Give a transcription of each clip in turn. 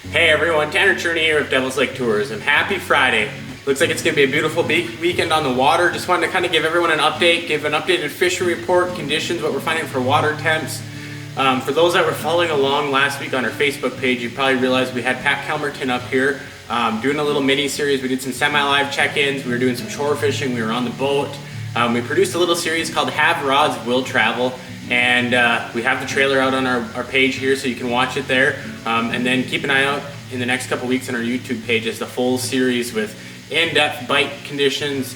Hey everyone, Tanner Cherney here with Devil's Lake Tours, and happy Friday. Looks like it's going to be a beautiful weekend on the water. Just wanted to kind of give everyone an update, give an updated fishery report, conditions, what we're finding for water temps. For those that were following along last week on our Facebook page, you probably realized we had Pat Kelmerton up here doing a little mini series. We did some semi-live check-ins, we were doing some shore fishing, we were on the boat. We produced a little series called Have Rods, Will Travel. And we have the trailer out on our page here, so you can watch it there. And then keep an eye out in the next couple weeks on our YouTube page as the full series with in-depth bite conditions,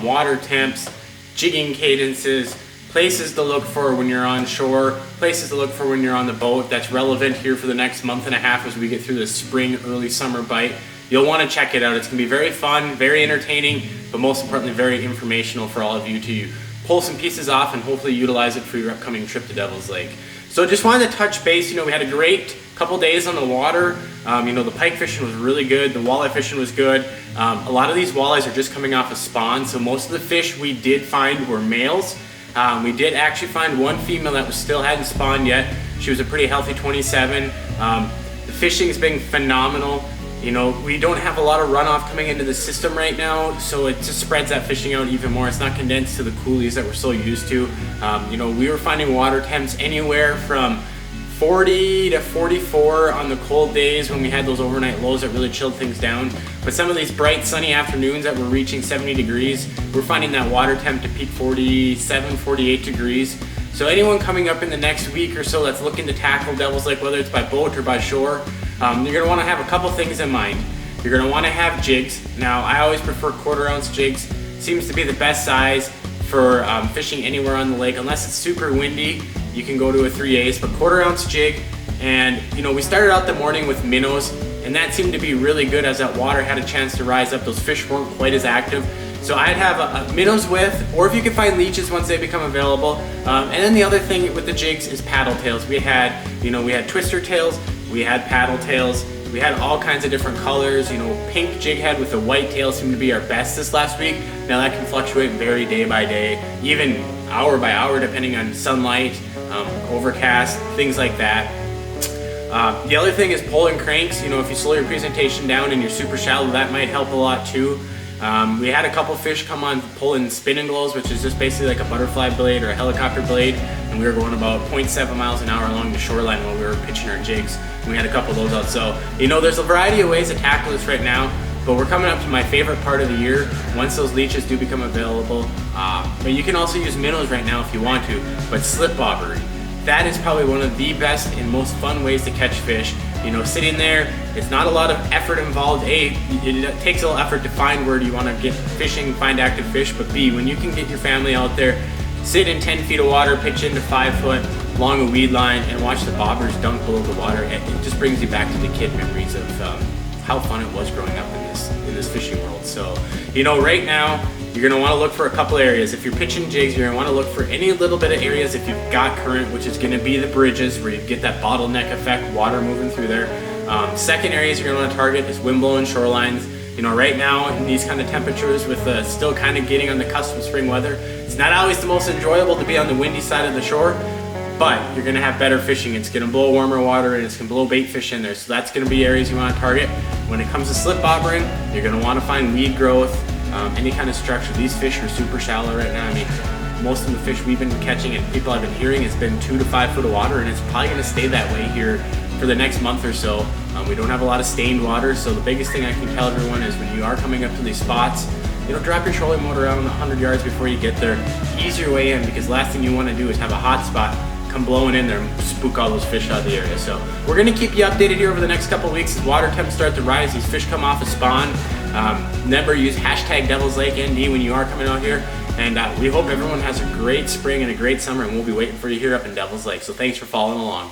water temps, jigging cadences, places to look for when you're on shore, places to look for when you're on the boat. That's relevant here for the next month and a half as we get through the spring, early summer bite. You'll want to check it out. It's going to be very fun, very entertaining, but most importantly, very informational for all of you to pull some pieces off and hopefully utilize it for your upcoming trip to Devil's Lake. So just wanted to touch base. We had a great couple days on the water. The pike fishing was really good. The walleye fishing was good. A lot of these walleyes are just coming off a spawn, so most of the fish we did find were males. We did actually find one female that still hadn't spawned yet. She was a pretty healthy 27. The fishing has been phenomenal. We don't have a lot of runoff coming into the system right now, so it just spreads that fishing out even more. It's not condensed to the coulees that we're so used to. We were finding water temps anywhere from 40 to 44 on the cold days when we had those overnight lows that really chilled things down. But some of these bright sunny afternoons that were reaching 70 degrees, we're finding that water temp to peak 47, 48 degrees. So anyone coming up in the next week or so that's looking to tackle Devil's Lake, whether it's by boat or by shore, you're going to want to have a couple things in mind. You're going to want to have jigs. Now, I always prefer 1/4 ounce jigs. Seems to be the best size for fishing anywhere on the lake. Unless it's super windy, you can go to a 3/8, but 1/4 ounce jig. And we started out the morning with minnows, and that seemed to be really good as that water had a chance to rise up. Those fish weren't quite as active. So I'd have a minnows with, or if you can find leeches once they become available. And then the other thing with the jigs is paddle tails. We had twister tails, we had paddle tails, we had all kinds of different colors. Pink jig head with a white tail seemed to be our best this last week. Now that can fluctuate vary day by day, even hour by hour, depending on sunlight, overcast, things like that. The other thing is pulling cranks. If you slow your presentation down and you're super shallow, that might help a lot too. We had a couple fish come on pulling spinning glows, which is just basically like a butterfly blade or a helicopter blade, and we were going about 0.7 miles an hour along the shoreline while we were pitching our jigs, and we had a couple of those out. So there's a variety of ways to tackle this right now, but we're coming up to my favorite part of the year once those leeches do become available. But you can also use minnows right now if you want to, but slip bobbery, that is probably one of the best and most fun ways to catch fish. Sitting there, it's not a lot of effort involved. A, it takes a little effort to find where you want to get fishing, find active fish, but B, when you can get your family out there, sit in 10 feet of water, pitch into 5 foot along a weed line, and watch the bobbers dunk below the water, it just brings you back to the kid memories of how fun it was growing up in this fishing world. So, right now, you're going to want to look for a couple areas. If you're pitching jigs, you're going to want to look for any little bit of areas if you've got current, which is going to be the bridges where you get that bottleneck effect, water moving through there. Second areas you're going to want to target is wind-blown shorelines. Right now in these kind of temperatures with still kind of getting on the cusp of spring weather, it's not always the most enjoyable to be on the windy side of the shore, but you're going to have better fishing. It's going to blow warmer water and it's going to blow bait fish in there. So that's going to be areas you want to target. When it comes to slip bobbering, you're going to want to find weed growth, any kind of structure. These fish are super shallow right now. Most of the fish we've been catching and people I've been hearing has been 2 to 5 foot of water, and it's probably going to stay that way here for the next month or so. We don't have a lot of stained water, so the biggest thing I can tell everyone is when you are coming up to these spots, drop your trolling motor around 100 yards before you get there. Ease your way in, because last thing you want to do is have a hot spot come blowing in there and spook all those fish out of the area. So we're going to keep you updated here over the next couple of weeks as water temps start to rise, these fish come off a spawn. Remember, use hashtag Devil's Lake ND when you are coming out here, and we hope everyone has a great spring and a great summer, and we'll be waiting for you here up in Devil's Lake. So thanks for following along.